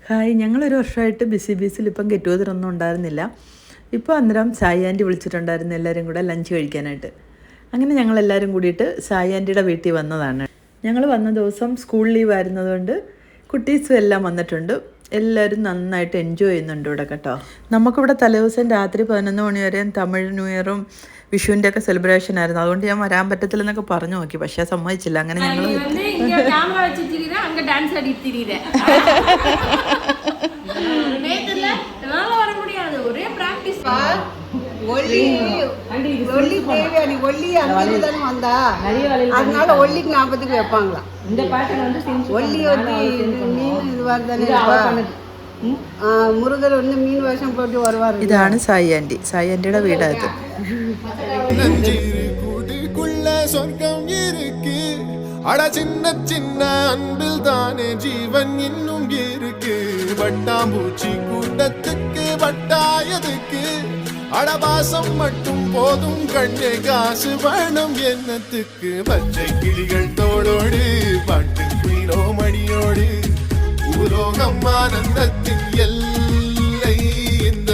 Hi, ഞങ്ങളൊരു വർഷമായിട്ട് ബിസിയിൽ ഇപ്പം ഗെറ്റ് ടുഗദർ ഒന്നും ഉണ്ടായിരുന്നില്ല. ഇപ്പോൾ അന്നേരം സായി ആൻറ്റി വിളിച്ചിട്ടുണ്ടായിരുന്നു എല്ലാവരും കൂടെ ലഞ്ച് കഴിക്കാനായിട്ട്. അങ്ങനെ ഞങ്ങളെല്ലാവരും കൂടിയിട്ട് സായി ആൻറ്റിയുടെ വീട്ടിൽ വന്നതാണ്. ഞങ്ങൾ വന്ന ദിവസം സ്കൂൾ ലീവ് ആയിരുന്നതുകൊണ്ട് കുട്ടീസും എല്ലാം വന്നിട്ടുണ്ട്. എല്ലാവരും നന്നായിട്ട് എൻജോയ് ചെയ്യുന്നുണ്ട് ഇവിടെ കേട്ടോ. നമുക്കിവിടെ തലേദിവസം രാത്രി 11 മണി വരെയും തമിഴ് ന്യൂ ഇയറും വിഷുവിൻ്റെ ഒക്കെ സെലിബ്രേഷൻ ആയിരുന്നു. അതുകൊണ്ട് ഞാൻ വരാൻ പറ്റത്തില്ലെന്നൊക്കെ പറഞ്ഞു നോക്കി, പക്ഷേ സമ്മതിച്ചില്ല. അങ്ങനെ ഞങ്ങൾ அதனால ஒல்லிக்கு 40க்கு வைப்பாங்களா. இந்த பாட்டுல வந்து ஒல்லி வந்து மீன் இது வருதானே, முருகர் வந்து மீன் வேஷம் போட்டு வருவார். ഇതാണ് സായി ആൻറ്റി. സായി ആൻറ്റിയുടെ വീടായത്. சொர்க்கம் இருக்கு, அட சின்ன சின்ன அன்பில் தானே ஜீவன் இன்னும் இருக்கு. வட்டாம்பூச்சி கூட்டத்துக்கு வட்டாயதுக்கு அடபாசம் மட்டும் போதும் கண்ணே, காசு வேணும் என்னத்துக்கு. பச்சை கிளிகள் தோளோடு பாட்டு குயிலோ மணியோடு பூலோகம் ஆனந்தத்தின் எல்லை. இந்த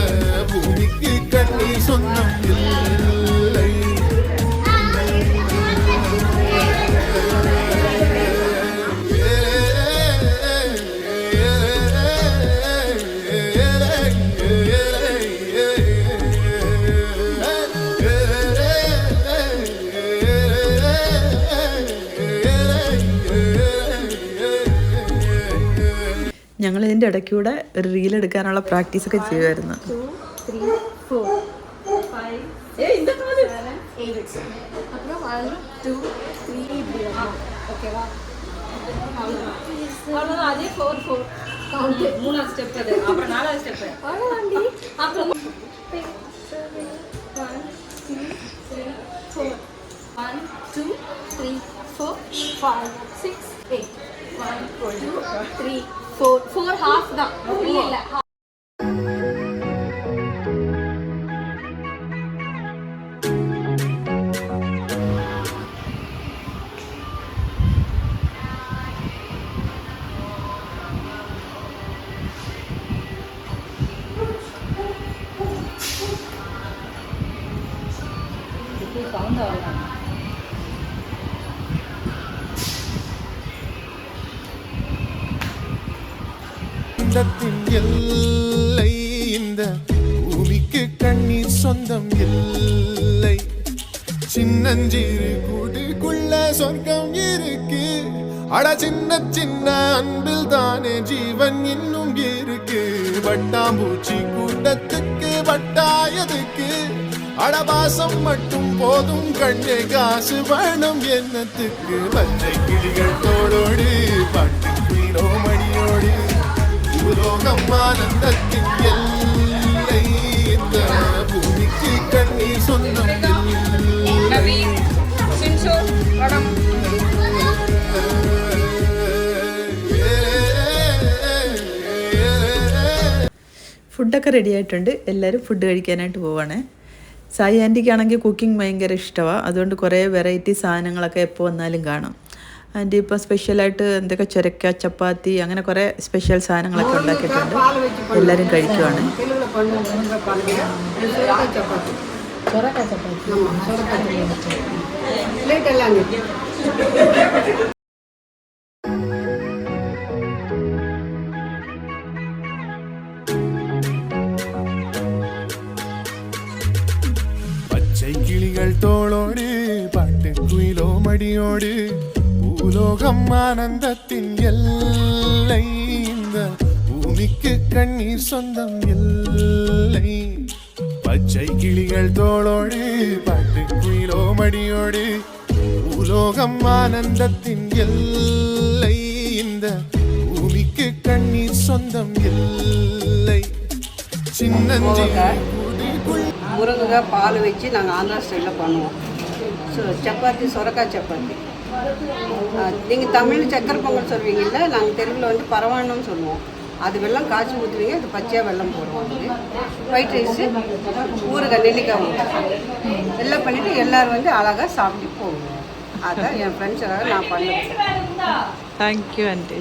பூமிக்கு கண்ணீர் சொந்தம் இல்லை. ഞങ്ങൾ ഇതിൻ്റെ ഇടയ്ക്കൂടെ ഒരു റീൽ എടുക്കാനുള്ള പ്രാക്ടീസൊക്കെ ചെയ്യുമായിരുന്നു. Four half da illa sound avanga. எல்லை இந்த பூமிக்கு கண்ணீர் சொந்தம் இல்லை. சின்னஞ்சிறு கூட்டுக்குள்ள சொர்க்கம் இருக்கு, அட சின்ன சின்ன அன்பில் தானே ஜீவன் இன்னும் இருக்கு. வட்டாம்பூச்சி கூட்டத்துக்கு வட்டாயதுக்கு அடபாசம் மட்டும் போதும் கண்ணே, காசு வேணும் என்னத்துக்கு. பச்சை கிளிகள் தோளோடு பாட்டு குயிலோ மணியோடு பூலோகம் ஆனந்தத்தின் எல்லை. இந்த பூமிக்கு கண்ணீர் சொந்தம் இல்லை. ഫുഡൊക്കെ റെഡി ആയിട്ടുണ്ട്. എല്ലാവരും ഫുഡ് കഴിക്കാനായിട്ട് പോവാണ്. സായി ആൻറ്റിക്കാണെങ്കിൽ കുക്കിംഗ് ഭയങ്കര ഇഷ്ടമാണ്. അതുകൊണ്ട് കുറേ വെറൈറ്റി സാധനങ്ങളൊക്കെ എപ്പോൾ വന്നാലും കാണും. ആൻറ്റി ഇപ്പോൾ സ്പെഷ്യലായിട്ട് എന്തൊക്കെ ചുരക്ക, ചപ്പാത്തി, അങ്ങനെ കുറേ സ്പെഷ്യൽ സാധനങ്ങളൊക്കെ ഉണ്ടാക്കിയിട്ടുണ്ട്. എല്ലാവരും കഴിക്കുവാണ്. பச்சை கிளிகள் தோளோடு பாட்டு குயிலோ மடியோடு பூலோகம் ஆனந்தத்தின் எல்லை. இந்த பூமிக்கு கண்ணீர் சொந்தம் இல்லை. பச்சை கிளிகள் தோளோடு பாட்டு குயிலோ மடியோடு பூலோகம் ஆனந்தத்தின் எல்லை. இந்த பூமிக்கு கண்ணீர் சொந்தம் இல்லை. சின்னஞ்சிறு முருங்கைக்காய் பால் வச்சு நாங்கள் ஆந்திரா ஸ்டைலில் பண்ணுவோம். சப்பாத்தி, சொரக்காய் சப்பாத்தி. நீங்கள் தமிழ் சக்கரை பொங்கல் சொல்வீங்கல்ல, நாங்கள் தெருவில் வந்து பரவானம்னு சொல்லுவோம். அது வெள்ளம் காய்ச்சி ஊற்றுவீங்க, அது பச்சையாக வெள்ளம் போடுவோம். ஒயிட் ரைஸு, ஊறுகாய், நெல்லிக்காய் ஊறுகாய் எல்லாம் பண்ணிவிட்டு எல்லோரும் வந்து அழகாக சாப்பிட்டு போவோம். அதான் என் ஃப்ரெண்ட்ஸுக்காக நான் பண்ணுவேன். Thank you aunty.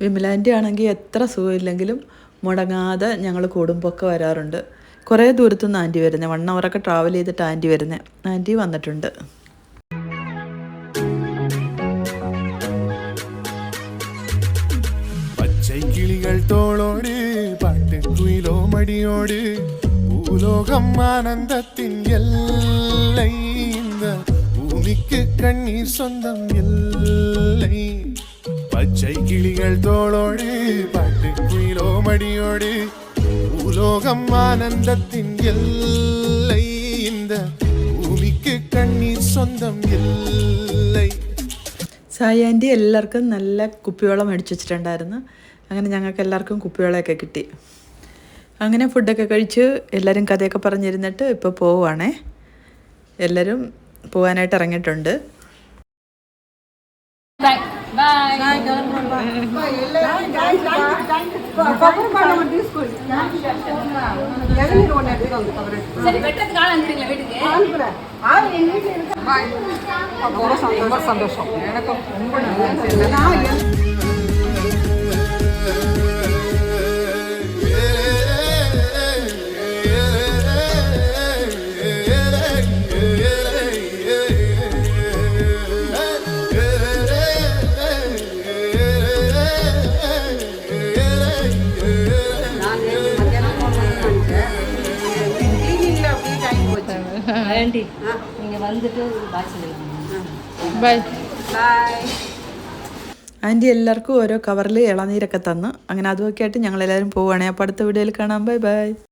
വിമലാൻ്റെ ആണെങ്കിൽ എത്ര സുഖമില്ലെങ്കിലും മുടങ്ങാതെ ഞങ്ങൾ കൂടുമ്പൊക്കെ വരാറുണ്ട്. കുറേ ദൂരത്തുനിന്ന് ആൻറ്റി വരുന്നത്, 1 hour ട്രാവൽ ചെയ്തിട്ട് ആൻറ്റി വരുന്നത്. ആൻറ്റി വന്നിട്ടുണ്ട്. പച്ചൈക്കിളികൾ തോളോട് പാട്ടുകുയിലോ മടിയോട് ഭൂലോകം ആനന്ദത്തിൻ എல்லை இந்த பூமிக்கு கண்ணீர் சொந்தம் இல்லை. பச்சை கிளிகள் தோளோடு பாட்டுக்குயிலோ மடியோடு பூலோகம் ஆனந்தத்தின் எல்லை இந்த பூமிக்கு கண்ணீர் சொந்தம் இல்லை. സായി ആൻറ്റി എല്ലാവർക്കും നല്ല കുപ്പിവെള്ളം മേടിച്ച് വെച്ചിട്ടുണ്ടായിരുന്നു. അങ്ങനെ ഞങ്ങൾക്ക് എല്ലാവർക്കും കുപ്പിവെള്ളമൊക്കെ കിട്ടി. അങ്ങനെ ഫുഡൊക്കെ കഴിച്ച് എല്ലാവരും കഥയൊക്കെ പറഞ്ഞിരുന്നിട്ട് ഇപ്പോൾ പോവുകയാണേ. എല്ലാവരും പോകാനായിട്ട് ഇറങ്ങിയിട്ടുണ്ട്. Bye. Bye. சரி வெட்டத்துக்கு ஆள் வந்துருங்களா வீட்டுக்கு? ரொம்ப சந்தோஷம். எனக்கும் ரொம்ப நல்லா. ஆண்டி நீங்கள் வந்துட்டு பாய் சொல்லிடுங்க. ബൈ. ബായ്. ആൻറ്റി എല്ലാവർക്കും ഓരോ കവറിൽ ഇളനീരൊക്കെ തന്നു. അങ്ങനെ അതുമൊക്കെ ആയിട്ട് ഞങ്ങളെല്ലാവരും പോവുകയാണെ. അപ്പോൾ അടുത്ത വീഡിയോയിൽ കാണാം. Bye bye.